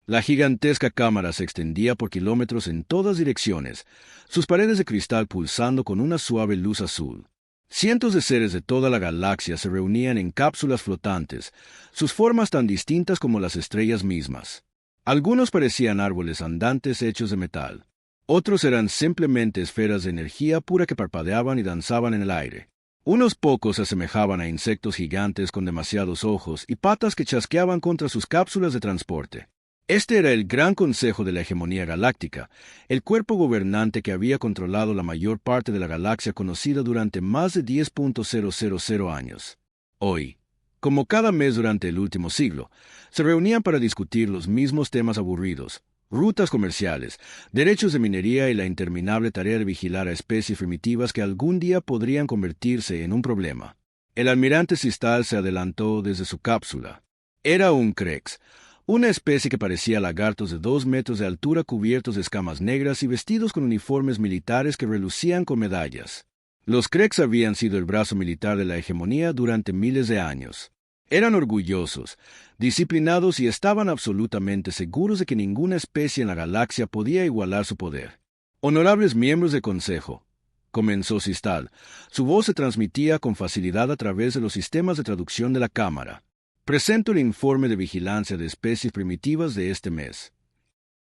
La gigantesca cámara se extendía por kilómetros en todas direcciones, sus paredes de cristal pulsando con una suave luz azul. Cientos de seres de toda la galaxia se reunían en cápsulas flotantes, sus formas tan distintas como las estrellas mismas. Algunos parecían árboles andantes hechos de metal. Otros eran simplemente esferas de energía pura que parpadeaban y danzaban en el aire. Unos pocos se asemejaban a insectos gigantes con demasiados ojos y patas que chasqueaban contra sus cápsulas de transporte. Este era el Gran Consejo de la Hegemonía Galáctica, el cuerpo gobernante que había controlado la mayor parte de la galaxia conocida durante más de 10.000 años. Hoy, como cada mes durante el último siglo, se reunían para discutir los mismos temas aburridos: rutas comerciales, derechos de minería y la interminable tarea de vigilar a especies primitivas que algún día podrían convertirse en un problema. El almirante Sistal se adelantó desde su cápsula. Era un Krex, una especie que parecía lagartos de 2 metros de altura cubiertos de escamas negras y vestidos con uniformes militares que relucían con medallas. Los Krex habían sido el brazo militar de la hegemonía durante miles de años. Eran orgullosos, disciplinados y estaban absolutamente seguros de que ninguna especie en la galaxia podía igualar su poder. Honorables miembros del Consejo, comenzó Sistal. Su voz se transmitía con facilidad a través de los sistemas de traducción de la cámara. Presento el informe de vigilancia de especies primitivas de este mes.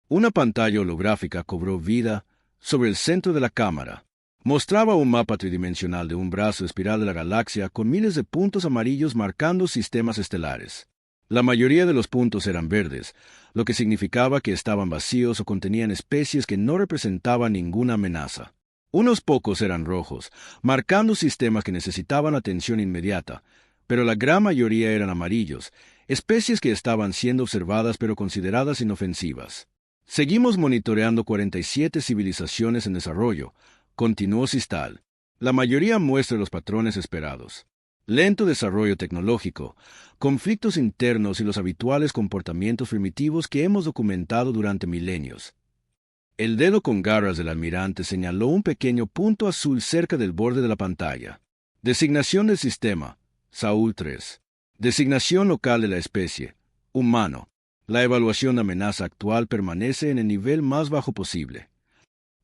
Una pantalla holográfica cobró vida sobre el centro de la cámara. Mostraba un mapa tridimensional de un brazo espiral de la galaxia con miles de puntos amarillos marcando sistemas estelares. La mayoría de los puntos eran verdes, lo que significaba que estaban vacíos o contenían especies que no representaban ninguna amenaza. Unos pocos eran rojos, marcando sistemas que necesitaban atención inmediata, pero la gran mayoría eran amarillos, especies que estaban siendo observadas pero consideradas inofensivas. Seguimos monitoreando 47 civilizaciones en desarrollo, continuó Sistal. La mayoría muestra los patrones esperados: lento desarrollo tecnológico, conflictos internos y los habituales comportamientos primitivos que hemos documentado durante milenios. El dedo con garras del almirante señaló un pequeño punto azul cerca del borde de la pantalla. Designación del sistema: Saúl 3. Designación local de la especie: humano. La evaluación de amenaza actual permanece en el nivel más bajo posible.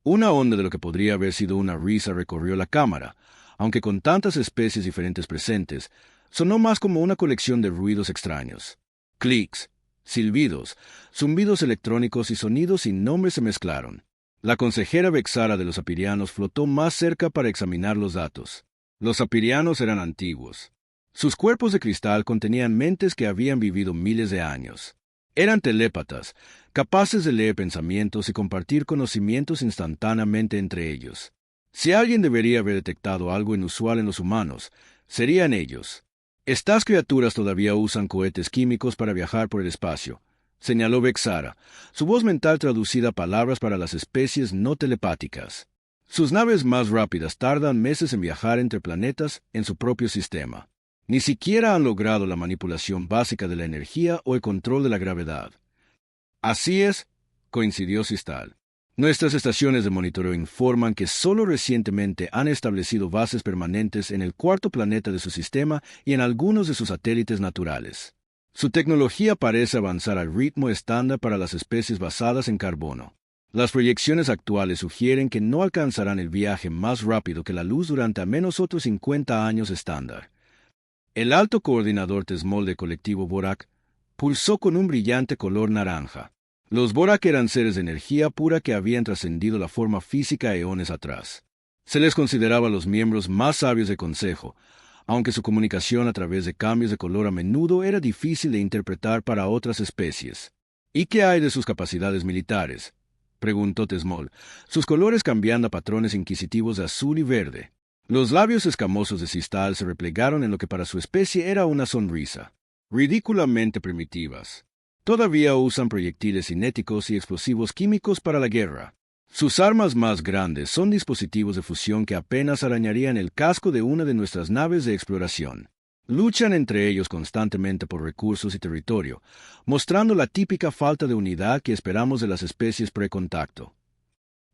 Una onda de lo que podría haber sido una risa recorrió la cámara, aunque con tantas especies diferentes presentes, sonó más como una colección de ruidos extraños. Clics, silbidos, zumbidos electrónicos y sonidos sin nombre se mezclaron. La consejera Vexara de los apirianos flotó más cerca para examinar los datos. Los apirianos eran antiguos. Sus cuerpos de cristal contenían mentes que habían vivido miles de años. Eran telépatas, capaces de leer pensamientos y compartir conocimientos instantáneamente entre ellos. Si alguien debería haber detectado algo inusual en los humanos, serían ellos. Estas criaturas todavía usan cohetes químicos para viajar por el espacio, señaló Vexara, su voz mental traducida a palabras para las especies no telepáticas. Sus naves más rápidas tardan meses en viajar entre planetas en su propio sistema. Ni siquiera han logrado la manipulación básica de la energía o el control de la gravedad. Así es, coincidió Sistal. Nuestras estaciones de monitoreo informan que solo recientemente han establecido bases permanentes en el cuarto planeta de su sistema y en algunos de sus satélites naturales. Su tecnología parece avanzar al ritmo estándar para las especies basadas en carbono. Las proyecciones actuales sugieren que no alcanzarán el viaje más rápido que la luz durante al menos otros 50 años estándar. El alto coordinador Tesmol del colectivo Borak pulsó con un brillante color naranja. Los Borak eran seres de energía pura que habían trascendido la forma física eones atrás. Se les consideraba los miembros más sabios del Consejo, aunque su comunicación a través de cambios de color a menudo era difícil de interpretar para otras especies. ¿Y qué hay de sus capacidades militares?, preguntó Tesmol, sus colores cambiando a patrones inquisitivos de azul y verde. Los labios escamosos de Sistal se replegaron en lo que para su especie era una sonrisa. Ridículamente primitivas. Todavía usan proyectiles cinéticos y explosivos químicos para la guerra. Sus armas más grandes son dispositivos de fusión que apenas arañarían el casco de una de nuestras naves de exploración. Luchan entre ellos constantemente por recursos y territorio, mostrando la típica falta de unidad que esperamos de las especies precontacto.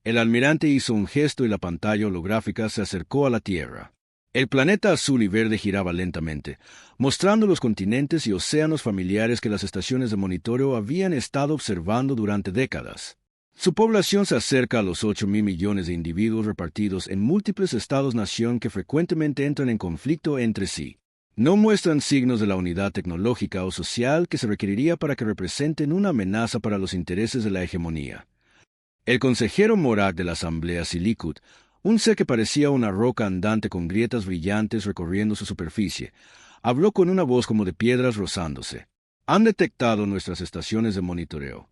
El almirante hizo un gesto y la pantalla holográfica se acercó a la Tierra. El planeta azul y verde giraba lentamente, mostrando los continentes y océanos familiares que las estaciones de monitoreo habían estado observando durante décadas. Su población se acerca a los 8.000 millones de individuos repartidos en múltiples estados-nación que frecuentemente entran en conflicto entre sí. No muestran signos de la unidad tecnológica o social que se requeriría para que representen una amenaza para los intereses de la hegemonía. El consejero Morak de la Asamblea Silikut, un ser que parecía una roca andante con grietas brillantes recorriendo su superficie, habló con una voz como de piedras rozándose. «Han detectado nuestras estaciones de monitoreo».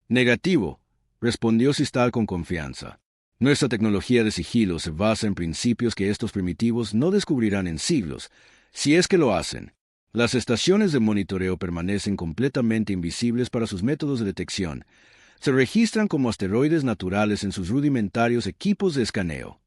«Negativo», respondió Sistal con confianza. «Nuestra tecnología de sigilo se basa en principios que estos primitivos no descubrirán en siglos, si es que lo hacen. Las estaciones de monitoreo permanecen completamente invisibles para sus métodos de detección. Se registran como asteroides naturales en sus rudimentarios equipos de escaneo».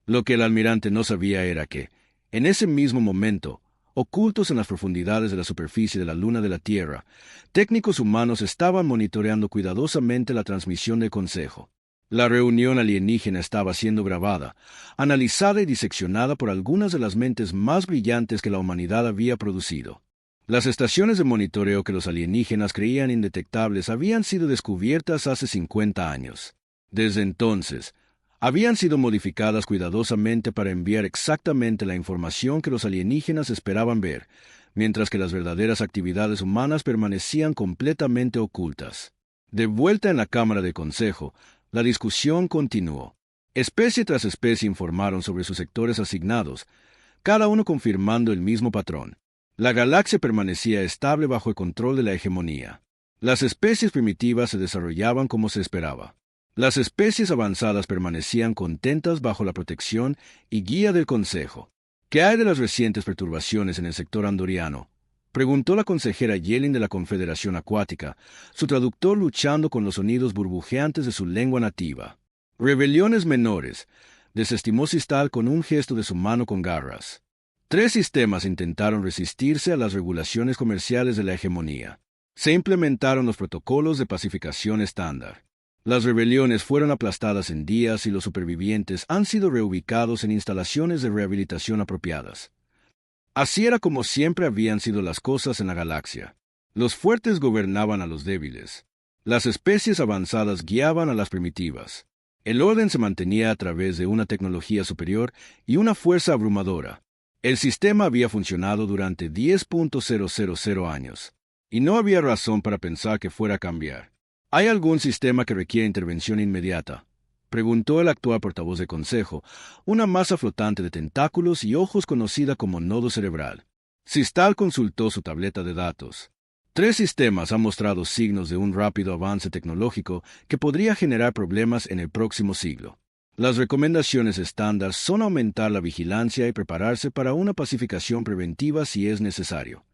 Lo que el almirante no sabía era que, en ese mismo momento, ocultos en las profundidades de la superficie de la luna de la Tierra, técnicos humanos estaban monitoreando cuidadosamente la transmisión del Consejo. La reunión alienígena estaba siendo grabada, analizada y diseccionada por algunas de las mentes más brillantes que la humanidad había producido. Las estaciones de monitoreo que los alienígenas creían indetectables habían sido descubiertas hace 50 años. Desde entonces, habían sido modificadas cuidadosamente para enviar exactamente la información que los alienígenas esperaban ver, mientras que las verdaderas actividades humanas permanecían completamente ocultas. De vuelta en la Cámara de Consejo, la discusión continuó. Especie tras especie informaron sobre sus sectores asignados, cada uno confirmando el mismo patrón. La galaxia permanecía estable bajo el control de la hegemonía. Las especies primitivas se desarrollaban como se esperaba. Las especies avanzadas permanecían contentas bajo la protección y guía del Consejo. ¿Qué hay de las recientes perturbaciones en el sector andoriano?, preguntó la consejera Yelin de la Confederación Acuática, su traductor luchando con los sonidos burbujeantes de su lengua nativa. «Rebeliones menores», desestimó Sistal con un gesto de su mano con garras. 3 sistemas intentaron resistirse a las regulaciones comerciales de la hegemonía. Se implementaron los protocolos de pacificación estándar. Las rebeliones fueron aplastadas en días y los supervivientes han sido reubicados en instalaciones de rehabilitación apropiadas. Así era como siempre habían sido las cosas en la galaxia. Los fuertes gobernaban a los débiles. Las especies avanzadas guiaban a las primitivas. El orden se mantenía a través de una tecnología superior y una fuerza abrumadora. El sistema había funcionado durante 10.000 años, y no había razón para pensar que fuera a cambiar. ¿Hay algún sistema que requiere intervención inmediata?, preguntó el actual portavoz de Consejo, una masa flotante de tentáculos y ojos conocida como nodo cerebral. Sistal consultó su tableta de datos. 3 sistemas han mostrado signos de un rápido avance tecnológico que podría generar problemas en el próximo siglo. Las recomendaciones estándar son aumentar la vigilancia y prepararse para una pacificación preventiva si es necesario.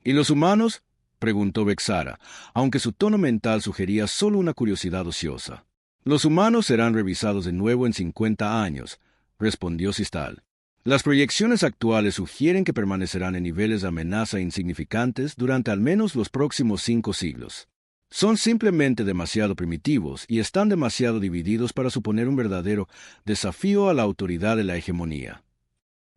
¿Y los humanos?, preguntó Vexara, aunque su tono mental sugería solo una curiosidad ociosa. «Los humanos serán revisados de nuevo en 50 años», respondió Sistal. «Las proyecciones actuales sugieren que permanecerán en niveles de amenaza insignificantes durante al menos los próximos 5 siglos. Son simplemente demasiado primitivos y están demasiado divididos para suponer un verdadero desafío a la autoridad de la hegemonía».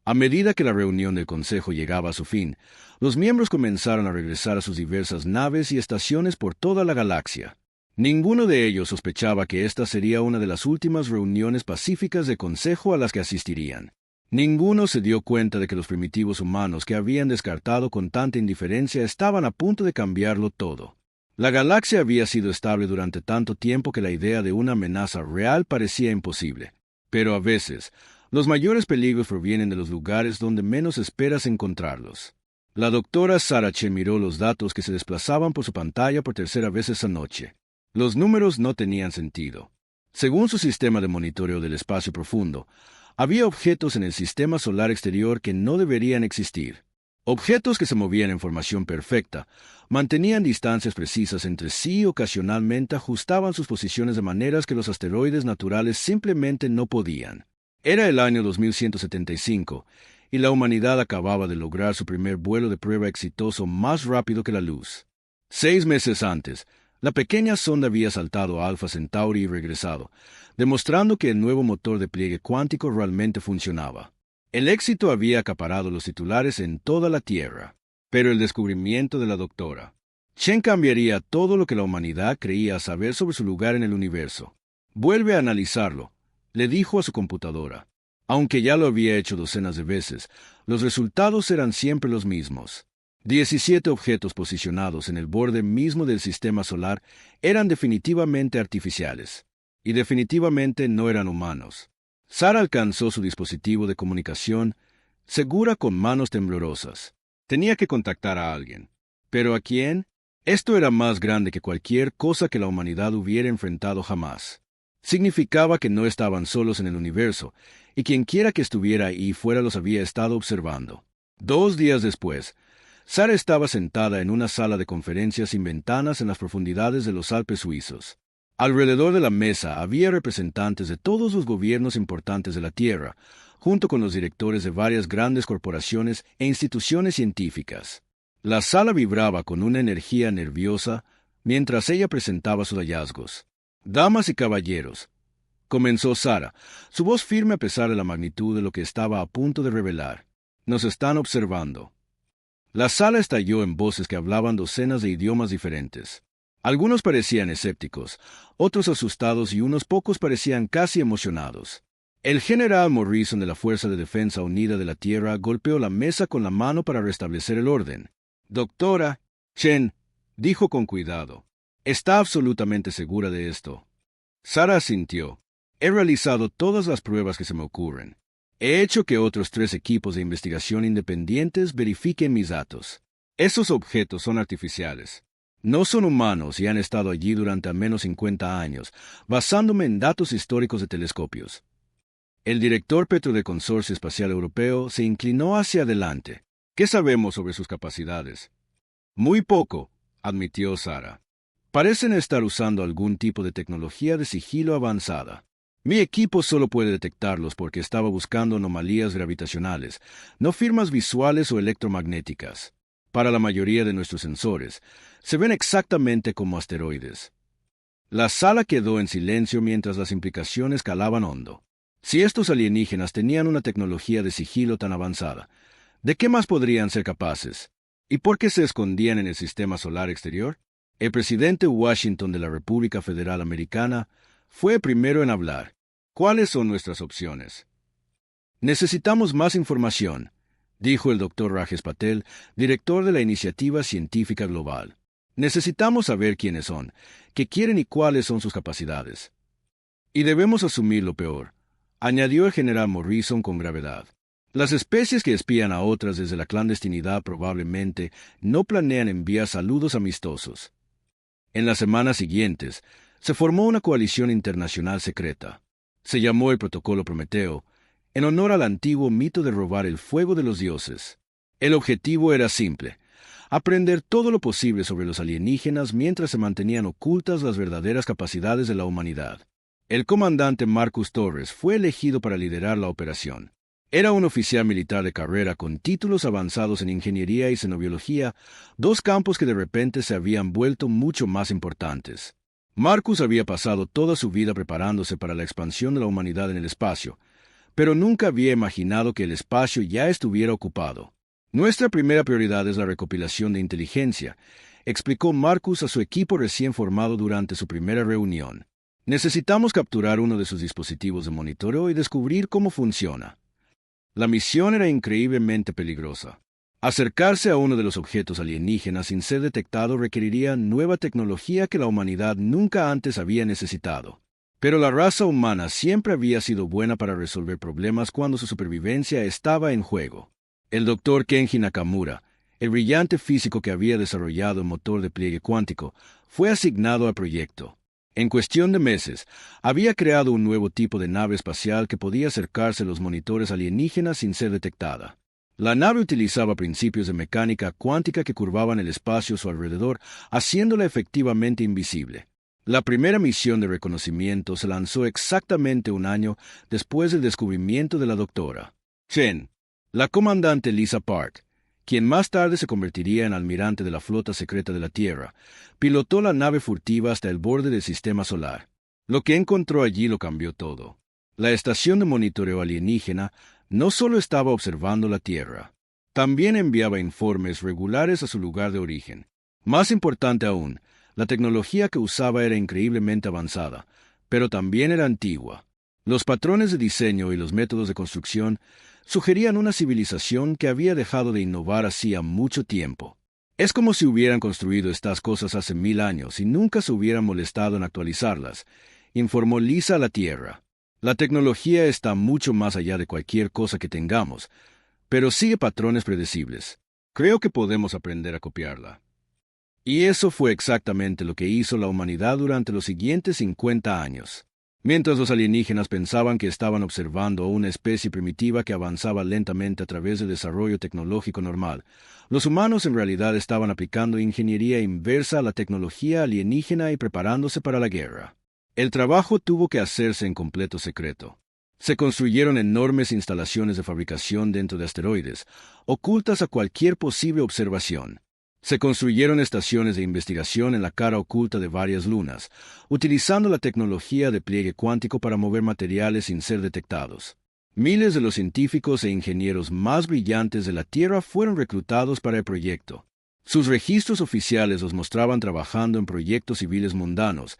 A medida que la reunión del Consejo llegaba a su fin, los miembros comenzaron a regresar a sus diversas naves y estaciones por toda la galaxia. Ninguno de ellos sospechaba que esta sería una de las últimas reuniones pacíficas de Consejo a las que asistirían. Ninguno se dio cuenta de que los primitivos humanos que habían descartado con tanta indiferencia estaban a punto de cambiarlo todo. La galaxia había sido estable durante tanto tiempo que la idea de una amenaza real parecía imposible. Pero a veces, los mayores peligros provienen de los lugares donde menos esperas encontrarlos. La doctora Sarache miró los datos que se desplazaban por su pantalla por tercera vez esa noche. Los números no tenían sentido. Según su sistema de monitoreo del espacio profundo, había objetos en el sistema solar exterior que no deberían existir. Objetos que se movían en formación perfecta, mantenían distancias precisas entre sí y ocasionalmente ajustaban sus posiciones de maneras que los asteroides naturales simplemente no podían. Era el año 2175, y la humanidad acababa de lograr su primer vuelo de prueba exitoso más rápido que la luz. 6 meses antes, la pequeña sonda había saltado a Alpha Centauri y regresado, demostrando que el nuevo motor de pliegue cuántico realmente funcionaba. El éxito había acaparado los titulares en toda la Tierra, pero el descubrimiento de la doctora Chen cambiaría todo lo que la humanidad creía saber sobre su lugar en el universo. Vuelve a analizarlo, le dijo a su computadora. Aunque ya lo había hecho docenas de veces, los resultados eran siempre los mismos. 17 objetos posicionados en el borde mismo del sistema solar eran definitivamente artificiales, y definitivamente no eran humanos. Sara alcanzó su dispositivo de comunicación, segura con manos temblorosas. Tenía que contactar a alguien. ¿Pero a quién? Esto era más grande que cualquier cosa que la humanidad hubiera enfrentado jamás. Significaba que no estaban solos en el universo, y quienquiera que estuviera ahí fuera los había estado observando. 2 días después, Sara estaba sentada en una sala de conferencias sin ventanas en las profundidades de los Alpes suizos. Alrededor de la mesa había representantes de todos los gobiernos importantes de la Tierra, junto con los directores de varias grandes corporaciones e instituciones científicas. La sala vibraba con una energía nerviosa mientras ella presentaba sus hallazgos. «Damas y caballeros», comenzó Sara, su voz firme a pesar de la magnitud de lo que estaba a punto de revelar. «Nos están observando». La sala estalló en voces que hablaban docenas de idiomas diferentes. Algunos parecían escépticos, otros asustados y unos pocos parecían casi emocionados. El general Morrison de la Fuerza de Defensa Unida de la Tierra golpeó la mesa con la mano para restablecer el orden. «Doctora Chen», dijo con cuidado, «¿está absolutamente segura de esto?» Sara asintió. «He realizado todas las pruebas que se me ocurren. He hecho que otros 3 equipos de investigación independientes verifiquen mis datos. Esos objetos son artificiales. No son humanos y han estado allí durante al menos 50 años, basándome en datos históricos de telescopios». El director Petro del Consorcio Espacial Europeo se inclinó hacia adelante. «¿Qué sabemos sobre sus capacidades?» «Muy poco», admitió Sara. «Parecen estar usando algún tipo de tecnología de sigilo avanzada. Mi equipo solo puede detectarlos porque estaba buscando anomalías gravitacionales, no firmas visuales o electromagnéticas. Para la mayoría de nuestros sensores, se ven exactamente como asteroides». La sala quedó en silencio mientras las implicaciones calaban hondo. Si estos alienígenas tenían una tecnología de sigilo tan avanzada, ¿de qué más podrían ser capaces? ¿Y por qué se escondían en el sistema solar exterior? El presidente Washington de la República Federal Americana fue el primero en hablar. ¿Cuáles son nuestras opciones? «Necesitamos más información», dijo el Dr. Rajesh Patel, director de la Iniciativa Científica Global. «Necesitamos saber quiénes son, qué quieren y cuáles son sus capacidades. Y debemos asumir lo peor», añadió el general Morrison con gravedad. «Las especies que espían a otras desde la clandestinidad probablemente no planean enviar saludos amistosos». En las semanas siguientes, se formó una coalición internacional secreta. Se llamó el Protocolo Prometeo, en honor al antiguo mito de robar el fuego de los dioses. El objetivo era simple: aprender todo lo posible sobre los alienígenas mientras se mantenían ocultas las verdaderas capacidades de la humanidad. El comandante Marcus Torres fue elegido para liderar la operación. Era un oficial militar de carrera con títulos avanzados en ingeniería y xenobiología, 2 campos que de repente se habían vuelto mucho más importantes. Marcus había pasado toda su vida preparándose para la expansión de la humanidad en el espacio, pero nunca había imaginado que el espacio ya estuviera ocupado. «Nuestra primera prioridad es la recopilación de inteligencia», explicó Marcus a su equipo recién formado durante su primera reunión. «Necesitamos capturar uno de sus dispositivos de monitoreo y descubrir cómo funciona». La misión era increíblemente peligrosa. Acercarse a uno de los objetos alienígenas sin ser detectado requeriría nueva tecnología que la humanidad nunca antes había necesitado. Pero la raza humana siempre había sido buena para resolver problemas cuando su supervivencia estaba en juego. El Dr. Kenji Nakamura, el brillante físico que había desarrollado el motor de pliegue cuántico, fue asignado al proyecto. En cuestión de meses, había creado un nuevo tipo de nave espacial que podía acercarse a los monitores alienígenas sin ser detectada. La nave utilizaba principios de mecánica cuántica que curvaban el espacio a su alrededor, haciéndola efectivamente invisible. La primera misión de reconocimiento se lanzó exactamente 1 año después del descubrimiento de la doctora Chen. La comandante Lisa Park, quien más tarde se convertiría en almirante de la flota secreta de la Tierra, pilotó la nave furtiva hasta el borde del sistema solar. Lo que encontró allí lo cambió todo. La estación de monitoreo alienígena no solo estaba observando la Tierra, también enviaba informes regulares a su lugar de origen. Más importante aún, la tecnología que usaba era increíblemente avanzada, pero también era antigua. Los patrones de diseño y los métodos de construcción sugerían una civilización que había dejado de innovar hacía mucho tiempo. Es como si hubieran construido estas cosas hace 1000 años y nunca se hubieran molestado en actualizarlas, informó Lisa a la Tierra. La tecnología está mucho más allá de cualquier cosa que tengamos, pero sigue patrones predecibles. Creo que podemos aprender a copiarla. Y eso fue exactamente lo que hizo la humanidad durante los siguientes 50 años. Mientras los alienígenas pensaban que estaban observando a una especie primitiva que avanzaba lentamente a través del desarrollo tecnológico normal, los humanos en realidad estaban aplicando ingeniería inversa a la tecnología alienígena y preparándose para la guerra. El trabajo tuvo que hacerse en completo secreto. Se construyeron enormes instalaciones de fabricación dentro de asteroides, ocultas a cualquier posible observación. Se construyeron estaciones de investigación en la cara oculta de varias lunas, utilizando la tecnología de pliegue cuántico para mover materiales sin ser detectados. Miles de los científicos e ingenieros más brillantes de la Tierra fueron reclutados para el proyecto. Sus registros oficiales los mostraban trabajando en proyectos civiles mundanos,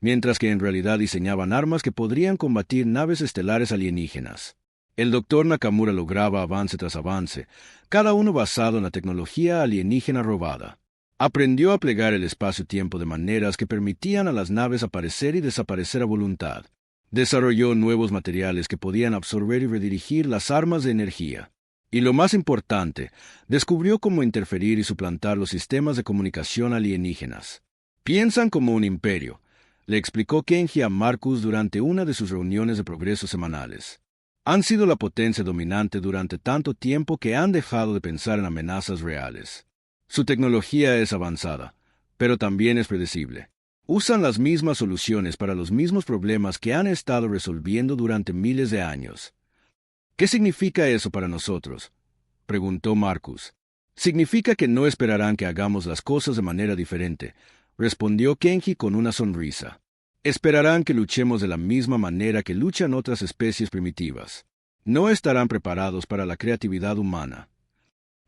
mientras que en realidad diseñaban armas que podrían combatir naves estelares alienígenas. El Dr. Nakamura lograba avance tras avance, cada uno basado en la tecnología alienígena robada. Aprendió a plegar el espacio-tiempo de maneras que permitían a las naves aparecer y desaparecer a voluntad. Desarrolló nuevos materiales que podían absorber y redirigir las armas de energía. Y lo más importante, descubrió cómo interferir y suplantar los sistemas de comunicación alienígenas. Piensan como un imperio, le explicó Kenji a Marcus durante una de sus reuniones de progreso semanales. Han sido la potencia dominante durante tanto tiempo que han dejado de pensar en amenazas reales. Su tecnología es avanzada, pero también es predecible. Usan las mismas soluciones para los mismos problemas que han estado resolviendo durante miles de años. ¿Qué significa eso para nosotros?, preguntó Marcus. Significa que no esperarán que hagamos las cosas de manera diferente, respondió Kenji con una sonrisa. Esperarán que luchemos de la misma manera que luchan otras especies primitivas. No estarán preparados para la creatividad humana.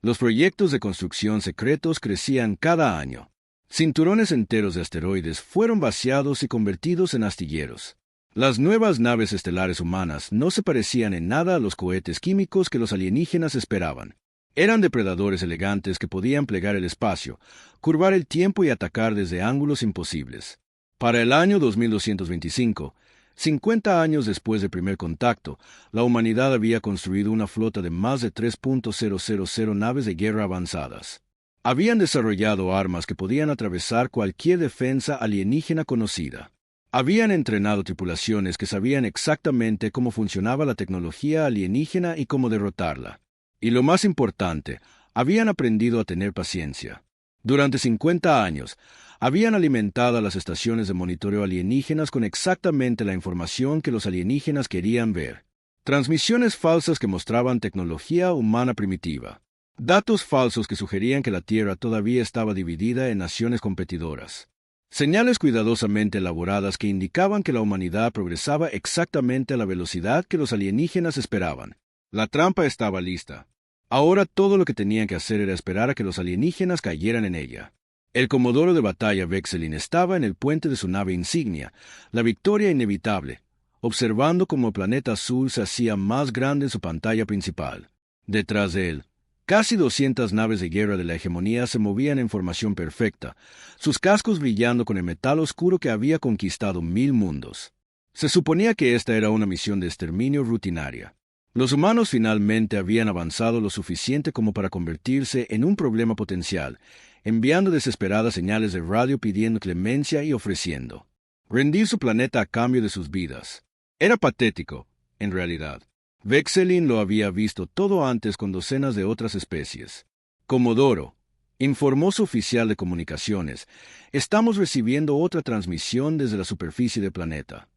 Los proyectos de construcción secretos crecían cada año. Cinturones enteros de asteroides fueron vaciados y convertidos en astilleros. Las nuevas naves estelares humanas no se parecían en nada a los cohetes químicos que los alienígenas esperaban. Eran depredadores elegantes que podían plegar el espacio, curvar el tiempo y atacar desde ángulos imposibles. Para el año 2225, 50 años después del primer contacto, la humanidad había construido una flota de más de 3.000 naves de guerra avanzadas. Habían desarrollado armas que podían atravesar cualquier defensa alienígena conocida. Habían entrenado tripulaciones que sabían exactamente cómo funcionaba la tecnología alienígena y cómo derrotarla. Y lo más importante, habían aprendido a tener paciencia. Durante 50 años, habían alimentado a las estaciones de monitoreo alienígenas con exactamente la información que los alienígenas querían ver. Transmisiones falsas que mostraban tecnología humana primitiva. Datos falsos que sugerían que la Tierra todavía estaba dividida en naciones competidoras. Señales cuidadosamente elaboradas que indicaban que la humanidad progresaba exactamente a la velocidad que los alienígenas esperaban. La trampa estaba lista. Ahora todo lo que tenían que hacer era esperar a que los alienígenas cayeran en ella. El comodoro de batalla Vexelin estaba en el puente de su nave insignia, la victoria inevitable, observando cómo el planeta azul se hacía más grande en su pantalla principal. Detrás de él, casi 200 naves de guerra de la hegemonía se movían en formación perfecta, sus cascos brillando con el metal oscuro que había conquistado 1000 mundos. Se suponía que esta era una misión de exterminio rutinaria. Los humanos finalmente habían avanzado lo suficiente como para convertirse en un problema potencial, enviando desesperadas señales de radio pidiendo clemencia y ofreciendo rendir su planeta a cambio de sus vidas. Era patético, en realidad. Vexelin lo había visto todo antes con docenas de otras especies. Comodoro, informó su oficial de comunicaciones, estamos recibiendo otra transmisión desde la superficie del planeta.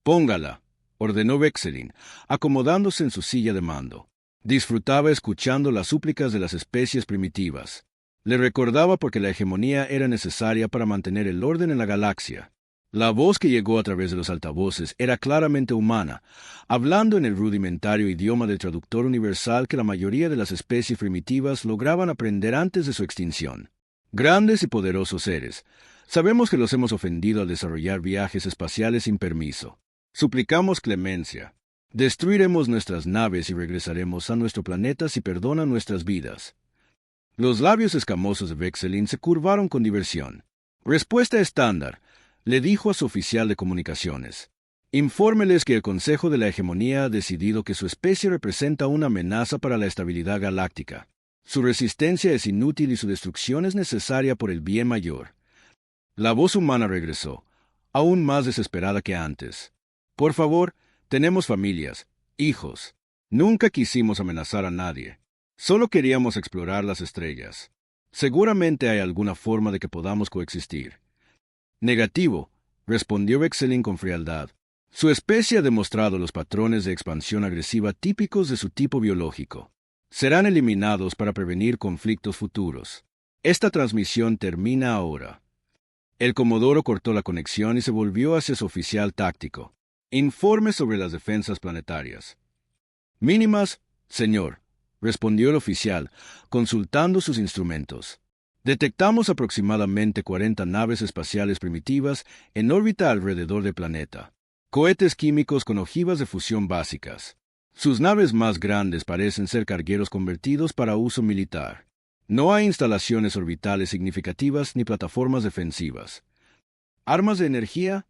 Póngala, ordenó Vexelin, acomodándose en su silla de mando. Disfrutaba escuchando las súplicas de las especies primitivas. Le recordaba porque la hegemonía era necesaria para mantener el orden en la galaxia. La voz que llegó a través de los altavoces era claramente humana, hablando en el rudimentario idioma del traductor universal que la mayoría de las especies primitivas lograban aprender antes de su extinción. Grandes y poderosos seres, sabemos que los hemos ofendido al desarrollar viajes espaciales sin permiso. Suplicamos clemencia. Destruiremos nuestras naves y regresaremos a nuestro planeta si perdonan nuestras vidas. Los labios escamosos de Vexelin se curvaron con diversión. Respuesta estándar, le dijo a su oficial de comunicaciones. Infórmeles que el Consejo de la Hegemonía ha decidido que su especie representa una amenaza para la estabilidad galáctica. Su resistencia es inútil y su destrucción es necesaria por el bien mayor. La voz humana regresó, aún más desesperada que antes. Por favor, tenemos familias, hijos. Nunca quisimos amenazar a nadie. Solo queríamos explorar las estrellas. Seguramente hay alguna forma de que podamos coexistir. Negativo, respondió Vexelin con frialdad. Su especie ha demostrado los patrones de expansión agresiva típicos de su tipo biológico. Serán eliminados para prevenir conflictos futuros. Esta transmisión termina ahora. El comodoro cortó la conexión y se volvió hacia su oficial táctico. Informe sobre las defensas planetarias. Mínimas, señor, respondió el oficial, consultando sus instrumentos. Detectamos aproximadamente 40 naves espaciales primitivas en órbita alrededor del planeta. Cohetes químicos con ojivas de fusión básicas. Sus naves más grandes parecen ser cargueros convertidos para uso militar. No hay instalaciones orbitales significativas ni plataformas defensivas. ¿Armas de energía?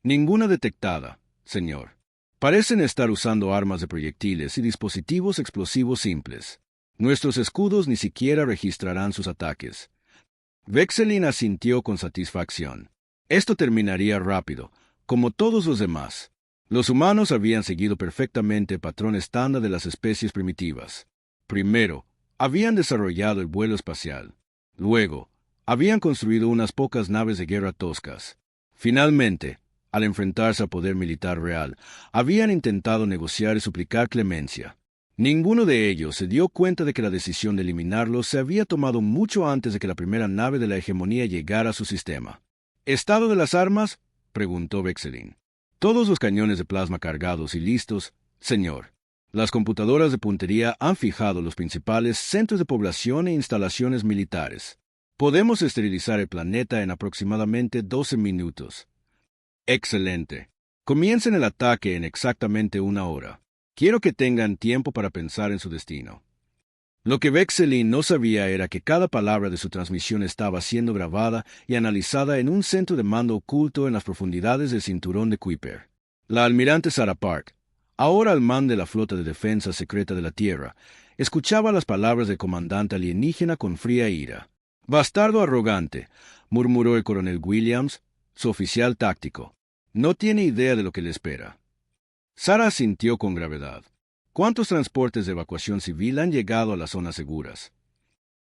Ninguna detectada, señor. Parecen estar usando armas de proyectiles y dispositivos explosivos simples. Nuestros escudos ni siquiera registrarán sus ataques. Vexelin asintió con satisfacción. Esto terminaría rápido, como todos los demás. Los humanos habían seguido perfectamente el patrón estándar de las especies primitivas. Primero, habían desarrollado el vuelo espacial. Luego, habían construido unas pocas naves de guerra toscas. Finalmente, al enfrentarse al poder militar real, habían intentado negociar y suplicar clemencia. Ninguno de ellos se dio cuenta de que la decisión de eliminarlos se había tomado mucho antes de que la primera nave de la hegemonía llegara a su sistema. ¿Estado de las armas?, preguntó Vexelin. Todos los cañones de plasma cargados y listos, señor. Las computadoras de puntería han fijado los principales centros de población e instalaciones militares. Podemos esterilizar el planeta en aproximadamente 12 minutos. Excelente. Comiencen el ataque en exactamente 1 hora. Quiero que tengan tiempo para pensar en su destino. Lo que Vexelin no sabía era que cada palabra de su transmisión estaba siendo grabada y analizada en un centro de mando oculto en las profundidades del cinturón de Kuiper. La almirante Sarah Park, ahora al mando de la flota de defensa secreta de la Tierra, escuchaba las palabras del comandante alienígena con fría ira. «Bastardo arrogante», murmuró el coronel Williams, su oficial táctico. «No tiene idea de lo que le espera». Sarah asintió con gravedad. ¿Cuántos transportes de evacuación civil han llegado a las zonas seguras?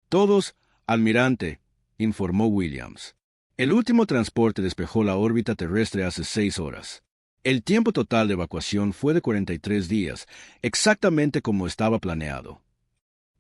Todos, almirante, informó Williams. El último transporte despejó la órbita terrestre hace 6 horas. El tiempo total de evacuación fue de 43 días, exactamente como estaba planeado.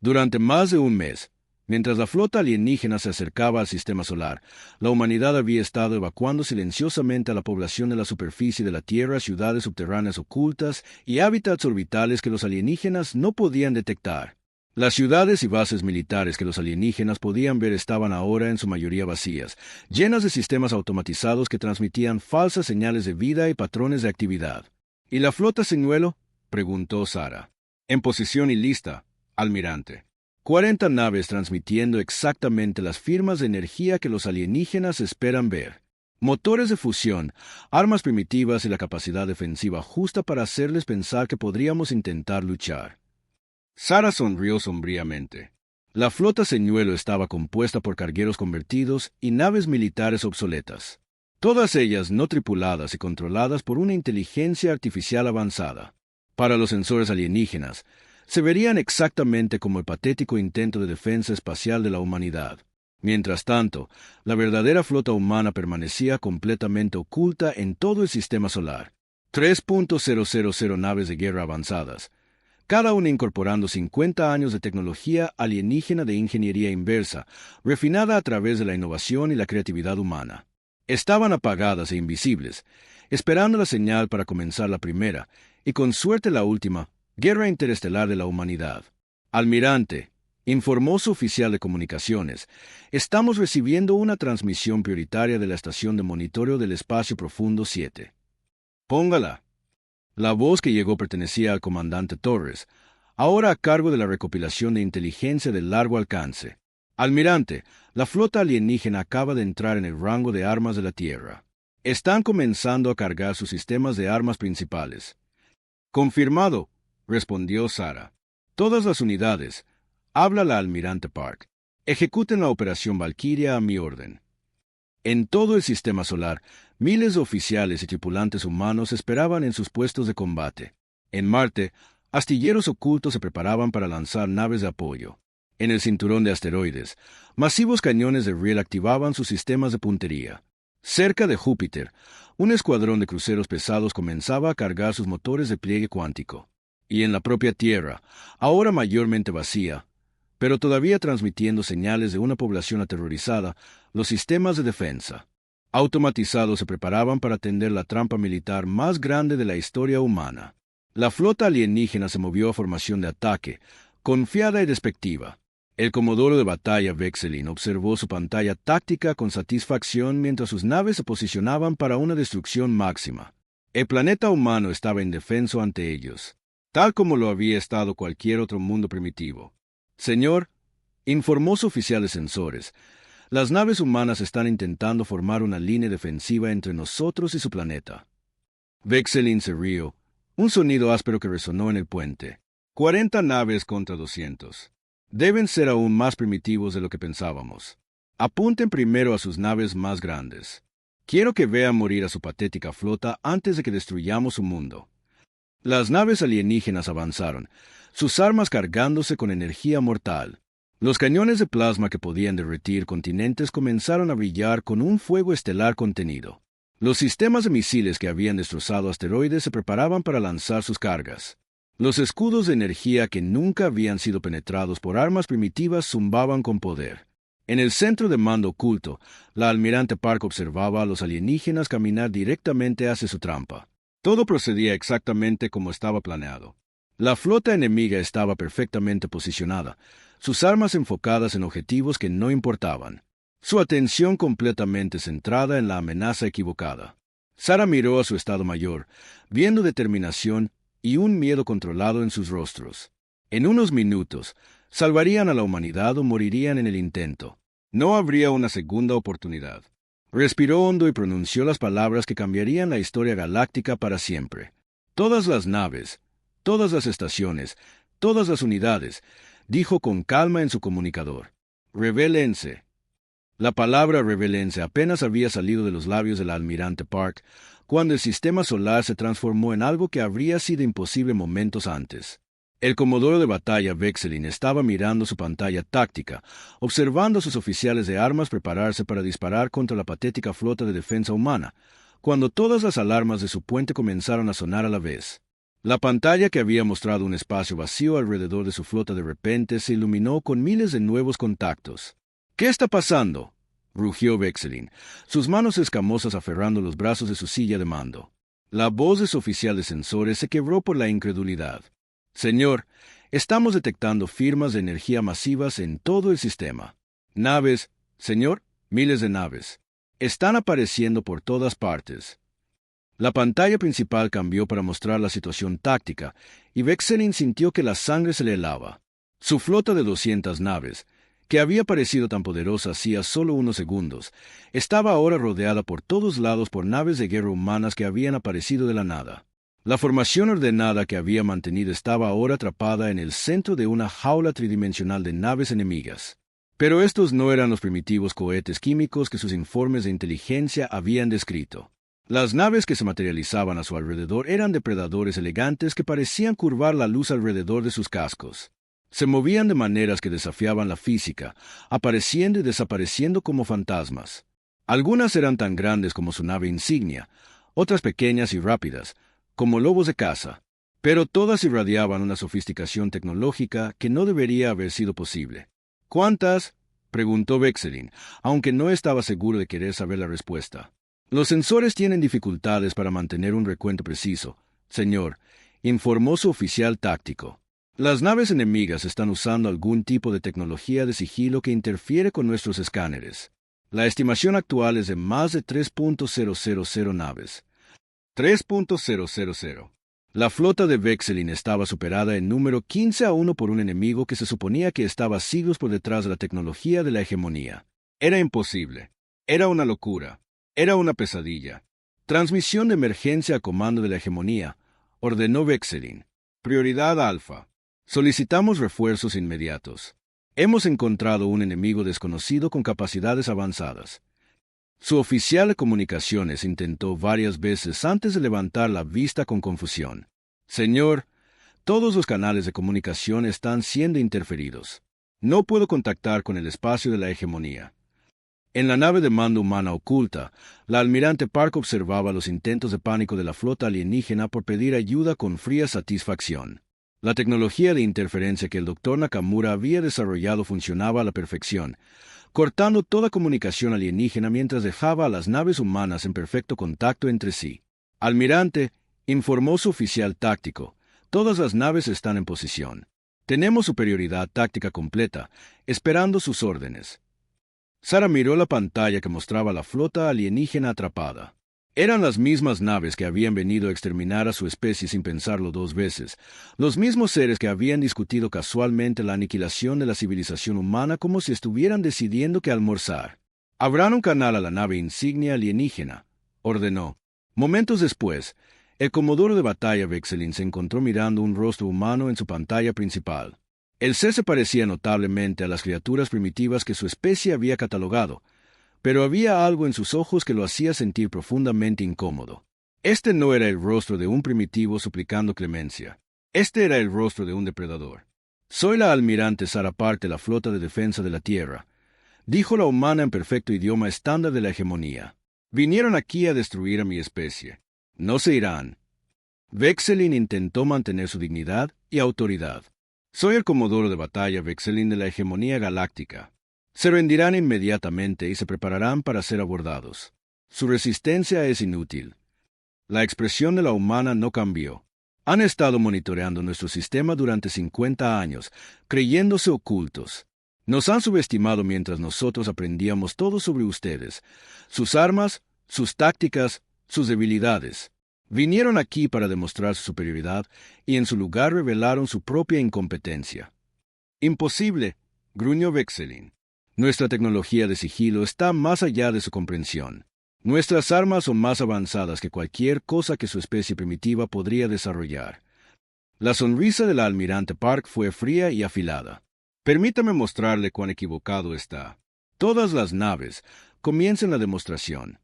Durante más de un mes, mientras la flota alienígena se acercaba al sistema solar, la humanidad había estado evacuando silenciosamente a la población de la superficie de la Tierra, ciudades subterráneas ocultas y hábitats orbitales que los alienígenas no podían detectar. Las ciudades y bases militares que los alienígenas podían ver estaban ahora en su mayoría vacías, llenas de sistemas automatizados que transmitían falsas señales de vida y patrones de actividad. ¿Y la flota señuelo?, preguntó Sarah. En posición y lista, almirante. 40 naves transmitiendo exactamente las firmas de energía que los alienígenas esperan ver. Motores de fusión, armas primitivas y la capacidad defensiva justa para hacerles pensar que podríamos intentar luchar. Sarah sonrió sombríamente. La flota señuelo estaba compuesta por cargueros convertidos y naves militares obsoletas. Todas ellas no tripuladas y controladas por una inteligencia artificial avanzada. Para los sensores alienígenas, se verían exactamente como el patético intento de defensa espacial de la humanidad. Mientras tanto, la verdadera flota humana permanecía completamente oculta en todo el sistema solar. 3.000 naves de guerra avanzadas, cada una incorporando 50 años de tecnología alienígena de ingeniería inversa, refinada a través de la innovación y la creatividad humana. Estaban apagadas e invisibles, esperando la señal para comenzar la primera, y con suerte la última, guerra interestelar de la humanidad. Almirante, informó su oficial de comunicaciones, estamos recibiendo una transmisión prioritaria de la estación de monitoreo del espacio profundo 7. Póngala. La voz que llegó pertenecía al comandante Torres, ahora a cargo de la recopilación de inteligencia de largo alcance. Almirante, la flota alienígena acaba de entrar en el rango de armas de la Tierra. Están comenzando a cargar sus sistemas de armas principales. Confirmado, respondió Sara. Todas las unidades, habla la almirante Park, ejecuten la operación Valkyria a mi orden. En todo el sistema solar, miles de oficiales y tripulantes humanos esperaban en sus puestos de combate. En Marte, astilleros ocultos se preparaban para lanzar naves de apoyo. En el cinturón de asteroides, masivos cañones de riel activaban sus sistemas de puntería. Cerca de Júpiter, un escuadrón de cruceros pesados comenzaba a cargar sus motores de pliegue cuántico. Y en la propia Tierra, ahora mayormente vacía, pero todavía transmitiendo señales de una población aterrorizada, los sistemas de defensa automatizados se preparaban para tender la trampa militar más grande de la historia humana. La flota alienígena se movió a formación de ataque, confiada y despectiva. El comodoro de batalla Vexelin observó su pantalla táctica con satisfacción mientras sus naves se posicionaban para una destrucción máxima. El planeta humano estaba indefenso ante ellos, tal como lo había estado cualquier otro mundo primitivo. Señor, informó su oficial de sensores, las naves humanas están intentando formar una línea defensiva entre nosotros y su planeta. Vexelin se rió, un sonido áspero que resonó en el puente. 40 naves contra 200. Deben ser aún más primitivos de lo que pensábamos. Apunten primero a sus naves más grandes. Quiero que vean morir a su patética flota antes de que destruyamos su mundo. Las naves alienígenas avanzaron, sus armas cargándose con energía mortal. Los cañones de plasma que podían derretir continentes comenzaron a brillar con un fuego estelar contenido. Los sistemas de misiles que habían destrozado asteroides se preparaban para lanzar sus cargas. Los escudos de energía que nunca habían sido penetrados por armas primitivas zumbaban con poder. En el centro de mando oculto, la almirante Park observaba a los alienígenas caminar directamente hacia su trampa. Todo procedía exactamente como estaba planeado. La flota enemiga estaba perfectamente posicionada, sus armas enfocadas en objetivos que no importaban, su atención completamente centrada en la amenaza equivocada. Sara miró a su Estado Mayor, viendo determinación y un miedo controlado en sus rostros. En unos minutos, salvarían a la humanidad o morirían en el intento. No habría una segunda oportunidad. Respiró hondo y pronunció las palabras que cambiarían la historia galáctica para siempre. Todas las naves, todas las estaciones, todas las unidades, dijo con calma en su comunicador. Rebélense. La palabra rebélense apenas había salido de los labios del almirante Park, cuando el sistema solar se transformó en algo que habría sido imposible momentos antes. El comodoro de batalla Vexelin estaba mirando su pantalla táctica, observando a sus oficiales de armas prepararse para disparar contra la patética flota de defensa humana, cuando todas las alarmas de su puente comenzaron a sonar a la vez. La pantalla que había mostrado un espacio vacío alrededor de su flota de repente se iluminó con miles de nuevos contactos. ¿Qué está pasando?, rugió Vexelin, sus manos escamosas aferrando los brazos de su silla de mando. La voz de su oficial de sensores se quebró por la incredulidad. Señor, estamos detectando firmas de energía masivas en todo el sistema. Naves, señor, miles de naves. Están apareciendo por todas partes. La pantalla principal cambió para mostrar la situación táctica, y Vexelin sintió que la sangre se le helaba. Su flota de 200 naves, que había parecido tan poderosa hacía solo unos segundos, estaba ahora rodeada por todos lados por naves de guerra humanas que habían aparecido de la nada. La formación ordenada que había mantenido estaba ahora atrapada en el centro de una jaula tridimensional de naves enemigas. Pero estos no eran los primitivos cohetes químicos que sus informes de inteligencia habían descrito. Las naves que se materializaban a su alrededor eran depredadores elegantes que parecían curvar la luz alrededor de sus cascos. Se movían de maneras que desafiaban la física, apareciendo y desapareciendo como fantasmas. Algunas eran tan grandes como su nave insignia, otras pequeñas y rápidas, como lobos de caza, pero todas irradiaban una sofisticación tecnológica que no debería haber sido posible. ¿Cuántas?, preguntó Vexelin, aunque no estaba seguro de querer saber la respuesta. Los sensores tienen dificultades para mantener un recuento preciso, señor, informó su oficial táctico. Las naves enemigas están usando algún tipo de tecnología de sigilo que interfiere con nuestros escáneres. La estimación actual es de más de 3.000 naves. 3.000. La flota de Vexelin estaba superada en número 15-1 por un enemigo que se suponía que estaba siglos por detrás de la tecnología de la hegemonía. Era imposible. Era una locura. Era una pesadilla. Transmisión de emergencia a comando de la hegemonía, ordenó Vexelin. Prioridad alfa. Solicitamos refuerzos inmediatos. Hemos encontrado un enemigo desconocido con capacidades avanzadas. Su oficial de comunicaciones intentó varias veces antes de levantar la vista con confusión. Señor, todos los canales de comunicación están siendo interferidos. No puedo contactar con el espacio de la hegemonía. En la nave de mando humana oculta, la almirante Park observaba los intentos de pánico de la flota alienígena por pedir ayuda con fría satisfacción. La tecnología de interferencia que el Dr. Nakamura había desarrollado funcionaba a la perfección, cortando toda comunicación alienígena mientras dejaba a las naves humanas en perfecto contacto entre sí. Almirante, informó su oficial táctico, todas las naves están en posición. Tenemos superioridad táctica completa, esperando sus órdenes. Sara miró la pantalla que mostraba la flota alienígena atrapada. Eran las mismas naves que habían venido a exterminar a su especie sin pensarlo dos veces, los mismos seres que habían discutido casualmente la aniquilación de la civilización humana como si estuvieran decidiendo qué almorzar. Abran un canal a la nave insignia alienígena, ordenó. Momentos después, el comodoro de batalla Vexelin se encontró mirando un rostro humano en su pantalla principal. El ser se parecía notablemente a las criaturas primitivas que su especie había catalogado, pero había algo en sus ojos que lo hacía sentir profundamente incómodo. Este no era el rostro de un primitivo suplicando clemencia. Este era el rostro de un depredador. Soy la almirante Sara Park de la Flota de Defensa de la Tierra, dijo la humana en perfecto idioma estándar de la hegemonía. Vinieron aquí a destruir a mi especie. No se irán. Vexelin intentó mantener su dignidad y autoridad. Soy el comodoro de batalla Vexelin de la hegemonía galáctica. Se rendirán inmediatamente y se prepararán para ser abordados. Su resistencia es inútil. La expresión de la humana no cambió. Han estado monitoreando nuestro sistema durante 50 años, creyéndose ocultos. Nos han subestimado mientras nosotros aprendíamos todo sobre ustedes, sus armas, sus tácticas, sus debilidades. Vinieron aquí para demostrar su superioridad y en su lugar revelaron su propia incompetencia. Imposible, gruñó Vexelin. Nuestra tecnología de sigilo está más allá de su comprensión. Nuestras armas son más avanzadas que cualquier cosa que su especie primitiva podría desarrollar. La sonrisa de la almirante Park fue fría y afilada. Permítame mostrarle cuán equivocado está. Todas las naves comiencen la demostración.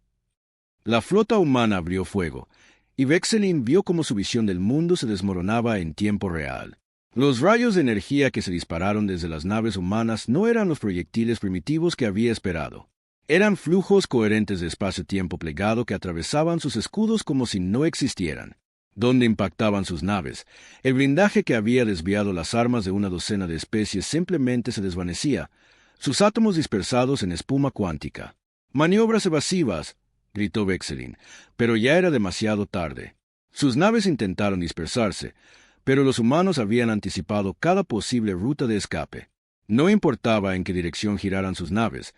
La flota humana abrió fuego, y Vexelin vio cómo su visión del mundo se desmoronaba en tiempo real. Los rayos de energía que se dispararon desde las naves humanas no eran los proyectiles primitivos que había esperado. Eran flujos coherentes de espacio-tiempo plegado que atravesaban sus escudos como si no existieran. Donde impactaban sus naves, el blindaje que había desviado las armas de una docena de especies simplemente se desvanecía, sus átomos dispersados en espuma cuántica. «¡Maniobras evasivas!», gritó Vexelin, pero ya era demasiado tarde. Sus naves intentaron dispersarse, pero los humanos habían anticipado cada posible ruta de escape. No importaba en qué dirección giraran sus naves,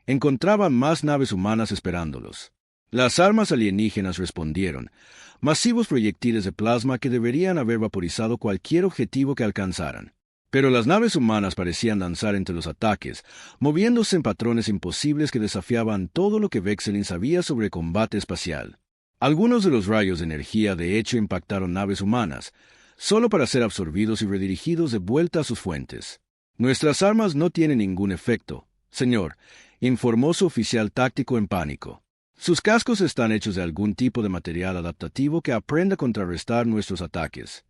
encontraban más naves humanas esperándolos. Las armas alienígenas respondieron, masivos proyectiles de plasma que deberían haber vaporizado cualquier objetivo que alcanzaran. Pero las naves humanas parecían danzar entre los ataques, moviéndose en patrones imposibles que desafiaban todo lo que Vexelin sabía sobre combate espacial. Algunos de los rayos de energía de hecho impactaron naves humanas, solo para ser absorbidos y redirigidos de vuelta a sus fuentes. Nuestras armas no tienen ningún efecto, señor, informó su oficial táctico en pánico. Sus cascos están hechos de algún tipo de material adaptativo que aprende a contrarrestar nuestros ataques.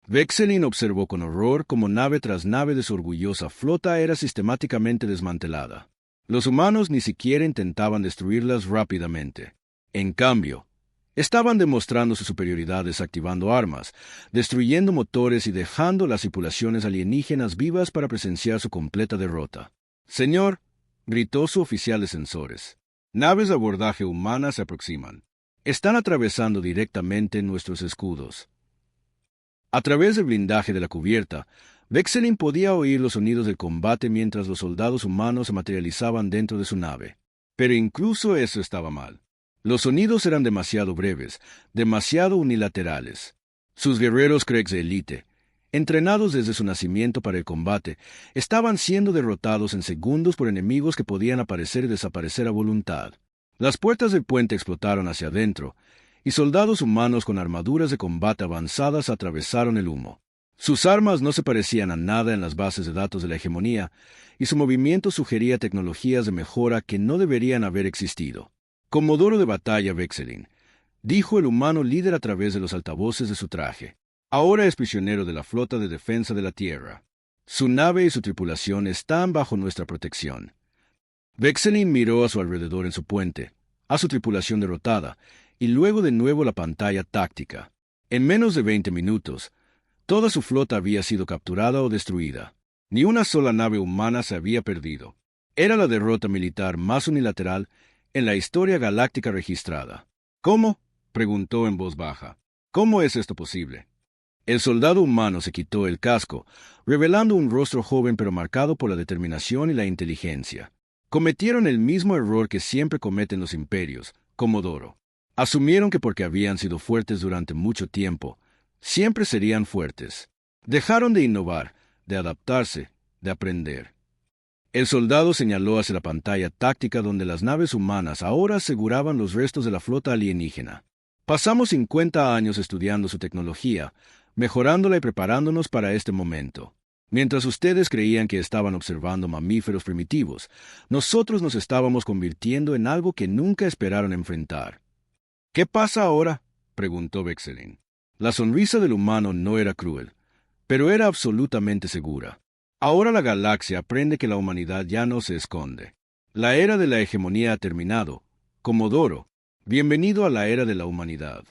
Vexelin observó con horror cómo nave tras nave de su orgullosa flota era sistemáticamente desmantelada. Los humanos ni siquiera intentaban destruirlas rápidamente. En cambio, estaban demostrando su superioridad desactivando armas, destruyendo motores y dejando las tripulaciones alienígenas vivas para presenciar su completa derrota. Señor, gritó su oficial de sensores. Naves de abordaje humanas se aproximan. Están atravesando directamente nuestros escudos. A través del blindaje de la cubierta, Vexelin podía oír los sonidos del combate mientras los soldados humanos se materializaban dentro de su nave. Pero incluso eso estaba mal. Los sonidos eran demasiado breves, demasiado unilaterales. Sus guerreros Kregs de élite, entrenados desde su nacimiento para el combate, estaban siendo derrotados en segundos por enemigos que podían aparecer y desaparecer a voluntad. Las puertas del puente explotaron hacia adentro, y soldados humanos con armaduras de combate avanzadas atravesaron el humo. Sus armas no se parecían a nada en las bases de datos de la hegemonía, y su movimiento sugería tecnologías de mejora que no deberían haber existido. Comodoro de batalla Vexelin, dijo el humano líder a través de los altavoces de su traje. Ahora es prisionero de la flota de defensa de la Tierra. Su nave y su tripulación están bajo nuestra protección. Vexelin miró a su alrededor en su puente, a su tripulación derrotada, y luego de nuevo la pantalla táctica. En menos de 20 minutos, toda su flota había sido capturada o destruida. Ni una sola nave humana se había perdido. Era la derrota militar más unilateral en la historia galáctica registrada. ¿Cómo?, preguntó en voz baja. ¿Cómo es esto posible? El soldado humano se quitó el casco, revelando un rostro joven pero marcado por la determinación y la inteligencia. Cometieron el mismo error que siempre cometen los imperios, Comodoro. Asumieron que porque habían sido fuertes durante mucho tiempo, siempre serían fuertes. Dejaron de innovar, de adaptarse, de aprender. El soldado señaló hacia la pantalla táctica donde las naves humanas ahora aseguraban los restos de la flota alienígena. Pasamos 50 años estudiando su tecnología, mejorándola y preparándonos para este momento. Mientras ustedes creían que estaban observando mamíferos primitivos, nosotros nos estábamos convirtiendo en algo que nunca esperaron enfrentar. ¿Qué pasa ahora?, preguntó Vexelin. La sonrisa del humano no era cruel, pero era absolutamente segura. Ahora la galaxia aprende que la humanidad ya no se esconde. La era de la hegemonía ha terminado. Comodoro, bienvenido a la era de la humanidad.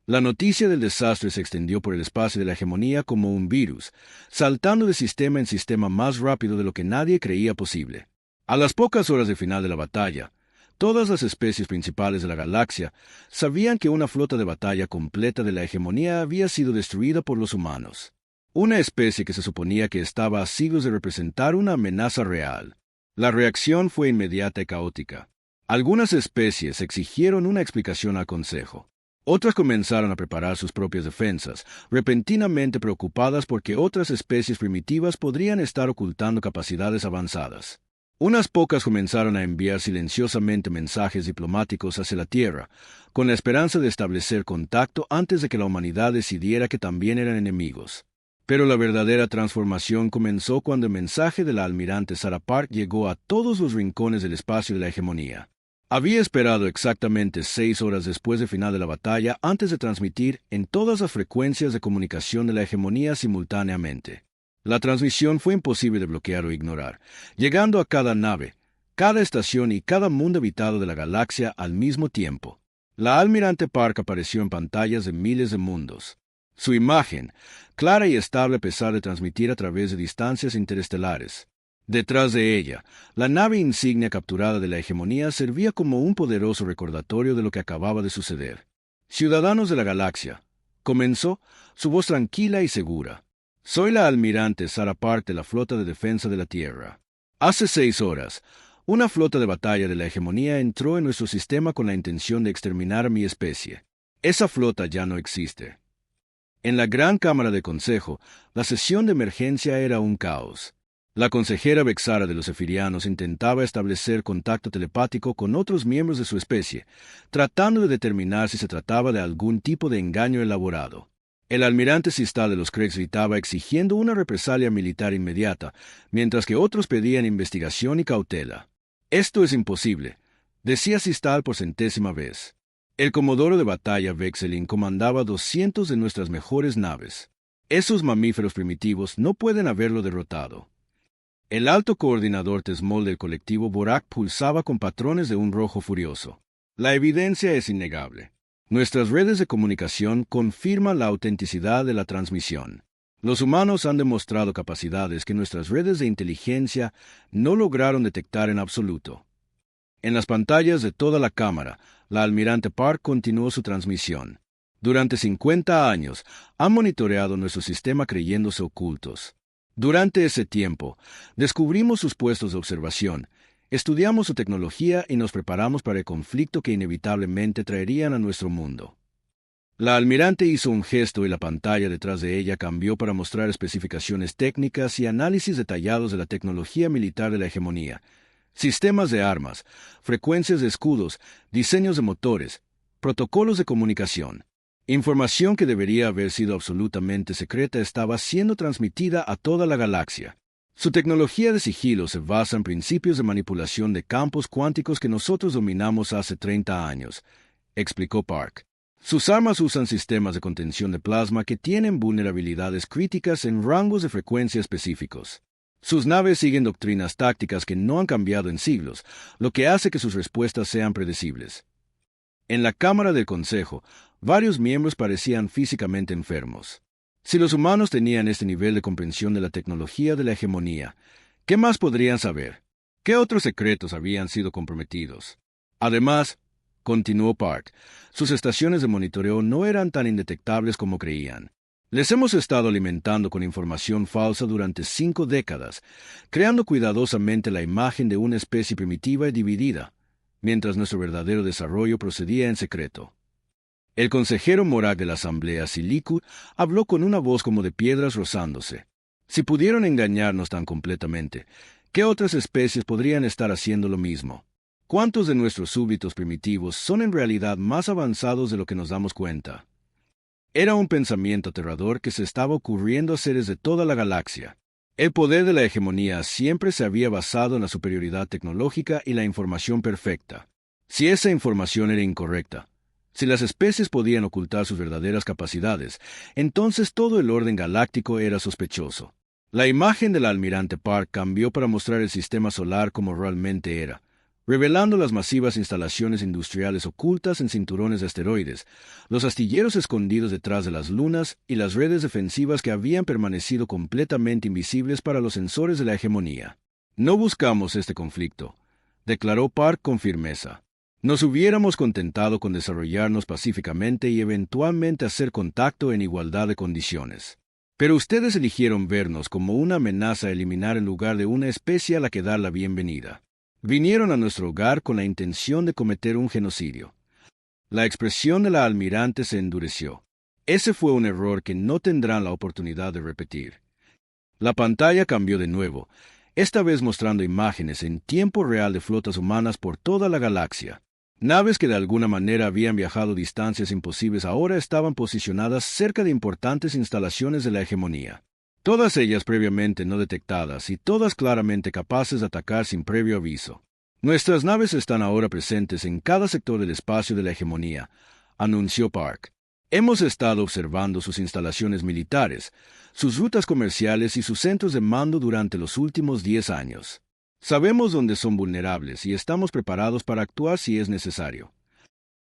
La noticia del desastre se extendió por el espacio de la hegemonía como un virus, saltando de sistema en sistema más rápido de lo que nadie creía posible. A las pocas horas del final de la batalla, todas las especies principales de la galaxia sabían que una flota de batalla completa de la hegemonía había sido destruida por los humanos. Una especie que se suponía que estaba a siglos de representar una amenaza real. La reacción fue inmediata y caótica. Algunas especies exigieron una explicación al Consejo. Otras comenzaron a preparar sus propias defensas, repentinamente preocupadas porque otras especies primitivas podrían estar ocultando capacidades avanzadas. Unas pocas comenzaron a enviar silenciosamente mensajes diplomáticos hacia la Tierra, con la esperanza de establecer contacto antes de que la humanidad decidiera que también eran enemigos. Pero la verdadera transformación comenzó cuando el mensaje de la almirante Sarah Park llegó a todos los rincones del espacio de la hegemonía. Había esperado exactamente 6 horas después del final de la batalla antes de transmitir en todas las frecuencias de comunicación de la hegemonía simultáneamente. La transmisión fue imposible de bloquear o ignorar, llegando a cada nave, cada estación y cada mundo habitado de la galaxia al mismo tiempo. La almirante Park apareció en pantallas de miles de mundos. Su imagen, clara y estable a pesar de transmitir a través de distancias interestelares. Detrás de ella, la nave insignia capturada de la hegemonía servía como un poderoso recordatorio de lo que acababa de suceder. Ciudadanos de la galaxia, comenzó, su voz tranquila y segura. Soy la almirante Sarah Park de la Flota de Defensa de la Tierra. Hace 6 horas, una flota de batalla de la hegemonía entró en nuestro sistema con la intención de exterminar a mi especie. Esa flota ya no existe. En la gran cámara de consejo, la sesión de emergencia era un caos. La consejera Vexara de los Efirianos intentaba establecer contacto telepático con otros miembros de su especie, tratando de determinar si se trataba de algún tipo de engaño elaborado. El almirante Sistal de los Kregs gritaba exigiendo una represalia militar inmediata, mientras que otros pedían investigación y cautela. «Esto es imposible», decía Sistal por 100ª vez. El comodoro de batalla Vexelin comandaba 200 de nuestras mejores naves. Esos mamíferos primitivos no pueden haberlo derrotado. El alto coordinador Tesmol del colectivo Borak pulsaba con patrones de un rojo furioso. La evidencia es innegable. Nuestras redes de comunicación confirman la autenticidad de la transmisión. Los humanos han demostrado capacidades que nuestras redes de inteligencia no lograron detectar en absoluto. En las pantallas de toda la cámara, la Almirante Park continuó su transmisión. Durante 50 años, han monitoreado nuestro sistema creyéndose ocultos. Durante ese tiempo, descubrimos sus puestos de observación, estudiamos su tecnología y nos preparamos para el conflicto que inevitablemente traerían a nuestro mundo. La almirante hizo un gesto y la pantalla detrás de ella cambió para mostrar especificaciones técnicas y análisis detallados de la tecnología militar de la hegemonía, sistemas de armas, frecuencias de escudos, diseños de motores, protocolos de comunicación. Información que debería haber sido absolutamente secreta estaba siendo transmitida a toda la galaxia. Su tecnología de sigilo se basa en principios de manipulación de campos cuánticos que nosotros dominamos hace 30 años, explicó Park. Sus armas usan sistemas de contención de plasma que tienen vulnerabilidades críticas en rangos de frecuencia específicos. Sus naves siguen doctrinas tácticas que no han cambiado en siglos, lo que hace que sus respuestas sean predecibles. En la Cámara del Consejo, varios miembros parecían físicamente enfermos. Si los humanos tenían este nivel de comprensión de la tecnología de la hegemonía, ¿qué más podrían saber? ¿Qué otros secretos habían sido comprometidos? Además, continuó Park, sus estaciones de monitoreo no eran tan indetectables como creían. Les hemos estado alimentando con información falsa durante 5 décadas, creando cuidadosamente la imagen de una especie primitiva y dividida, mientras nuestro verdadero desarrollo procedía en secreto. El consejero moral de la Asamblea Silicut habló con una voz como de piedras rozándose. Si pudieron engañarnos tan completamente, ¿qué otras especies podrían estar haciendo lo mismo? ¿Cuántos de nuestros súbditos primitivos son en realidad más avanzados de lo que nos damos cuenta? Era un pensamiento aterrador que se estaba ocurriendo a seres de toda la galaxia. El poder de la hegemonía siempre se había basado en la superioridad tecnológica y la información perfecta. Si esa información era incorrecta, si las especies podían ocultar sus verdaderas capacidades, entonces todo el orden galáctico era sospechoso. La imagen del almirante Park cambió para mostrar el sistema solar como realmente era, revelando las masivas instalaciones industriales ocultas en cinturones de asteroides, los astilleros escondidos detrás de las lunas y las redes defensivas que habían permanecido completamente invisibles para los sensores de la hegemonía. No buscamos este conflicto, declaró Park con firmeza. Nos hubiéramos contentado con desarrollarnos pacíficamente y eventualmente hacer contacto en igualdad de condiciones. Pero ustedes eligieron vernos como una amenaza a eliminar en lugar de una especie a la que dar la bienvenida. Vinieron a nuestro hogar con la intención de cometer un genocidio. La expresión de la almirante se endureció. Ese fue un error que no tendrán la oportunidad de repetir. La pantalla cambió de nuevo, esta vez mostrando imágenes en tiempo real de flotas humanas por toda la galaxia. Naves que de alguna manera habían viajado distancias imposibles ahora estaban posicionadas cerca de importantes instalaciones de la hegemonía. Todas ellas previamente no detectadas y todas claramente capaces de atacar sin previo aviso. Nuestras naves están ahora presentes en cada sector del espacio de la hegemonía, anunció Park. Hemos estado observando sus instalaciones militares, sus rutas comerciales y sus centros de mando durante los últimos 10 años. Sabemos dónde son vulnerables y estamos preparados para actuar si es necesario.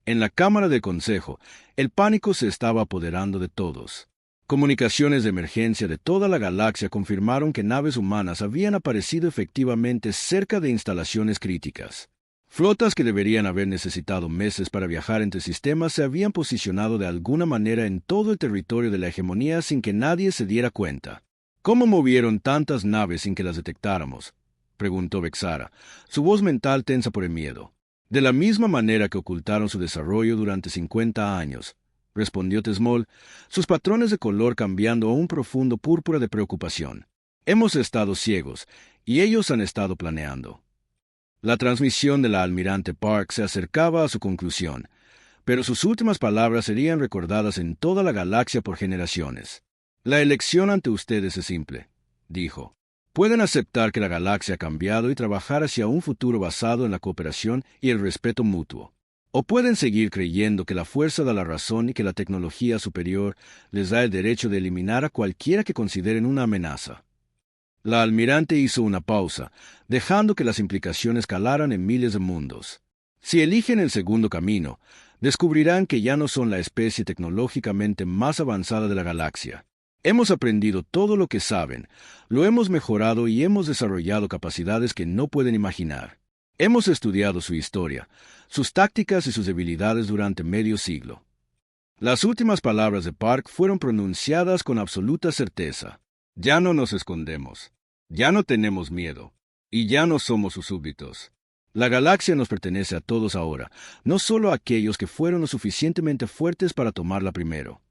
En la Cámara del Consejo, el pánico se estaba apoderando de todos. Comunicaciones de emergencia de toda la galaxia confirmaron que naves humanas habían aparecido efectivamente cerca de instalaciones críticas. Flotas que deberían haber necesitado meses para viajar entre sistemas se habían posicionado de alguna manera en todo el territorio de la hegemonía sin que nadie se diera cuenta. ¿Cómo movieron tantas naves sin que las detectáramos?, preguntó Vexara, su voz mental tensa por el miedo. De la misma manera que ocultaron su desarrollo durante 50 años, respondió Tesmol, sus patrones de color cambiando a un profundo púrpura de preocupación. Hemos estado ciegos, y ellos han estado planeando. La transmisión de la almirante Park se acercaba a su conclusión, pero sus últimas palabras serían recordadas en toda la galaxia por generaciones. La elección ante ustedes es simple, dijo. Pueden aceptar que la galaxia ha cambiado y trabajar hacia un futuro basado en la cooperación y el respeto mutuo. O pueden seguir creyendo que la fuerza da la razón y que la tecnología superior les da el derecho de eliminar a cualquiera que consideren una amenaza. La almirante hizo una pausa, dejando que las implicaciones calaran en miles de mundos. Si eligen el segundo camino, descubrirán que ya no son la especie tecnológicamente más avanzada de la galaxia. Hemos aprendido todo lo que saben, lo hemos mejorado y hemos desarrollado capacidades que no pueden imaginar. Hemos estudiado su historia, sus tácticas y sus debilidades durante medio siglo. Las últimas palabras de Park fueron pronunciadas con absoluta certeza. Ya no nos escondemos, ya no tenemos miedo, y ya no somos sus súbditos. La galaxia nos pertenece a todos ahora, no solo a aquellos que fueron lo suficientemente fuertes para tomarla primero.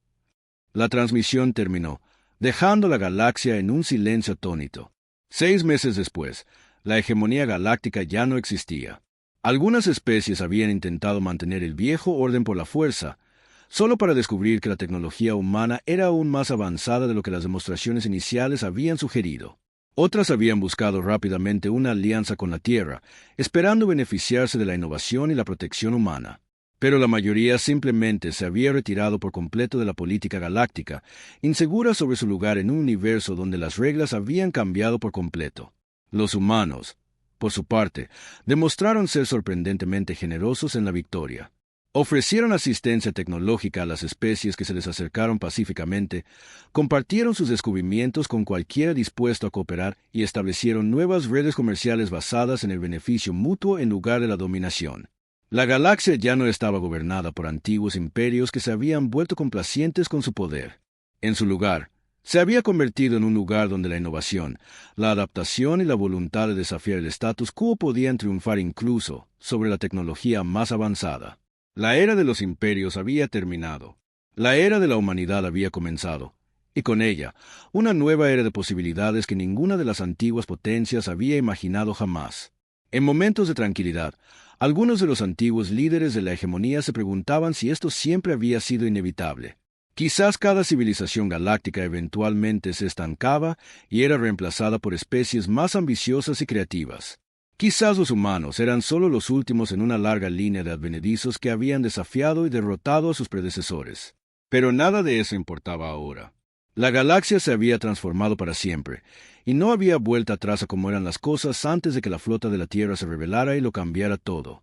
La transmisión terminó, dejando la galaxia en un silencio atónito. 6 meses después, la hegemonía galáctica ya no existía. Algunas especies habían intentado mantener el viejo orden por la fuerza, solo para descubrir que la tecnología humana era aún más avanzada de lo que las demostraciones iniciales habían sugerido. Otras habían buscado rápidamente una alianza con la Tierra, esperando beneficiarse de la innovación y la protección humana. Pero la mayoría simplemente se había retirado por completo de la política galáctica, insegura sobre su lugar en un universo donde las reglas habían cambiado por completo. Los humanos, por su parte, demostraron ser sorprendentemente generosos en la victoria. Ofrecieron asistencia tecnológica a las especies que se les acercaron pacíficamente, compartieron sus descubrimientos con cualquiera dispuesto a cooperar y establecieron nuevas redes comerciales basadas en el beneficio mutuo en lugar de la dominación. La galaxia ya no estaba gobernada por antiguos imperios que se habían vuelto complacientes con su poder. En su lugar, se había convertido en un lugar donde la innovación, la adaptación y la voluntad de desafiar el status quo podían triunfar incluso sobre la tecnología más avanzada. La era de los imperios había terminado. La era de la humanidad había comenzado, y con ella, una nueva era de posibilidades que ninguna de las antiguas potencias había imaginado jamás. En momentos de tranquilidad, algunos de los antiguos líderes de la hegemonía se preguntaban si esto siempre había sido inevitable. Quizás cada civilización galáctica eventualmente se estancaba y era reemplazada por especies más ambiciosas y creativas. Quizás los humanos eran solo los últimos en una larga línea de advenedizos que habían desafiado y derrotado a sus predecesores. Pero nada de eso importaba ahora. La galaxia se había transformado para siempre, y no había vuelta atrás a cómo eran las cosas antes de que la flota de la Tierra se rebelara y lo cambiara todo.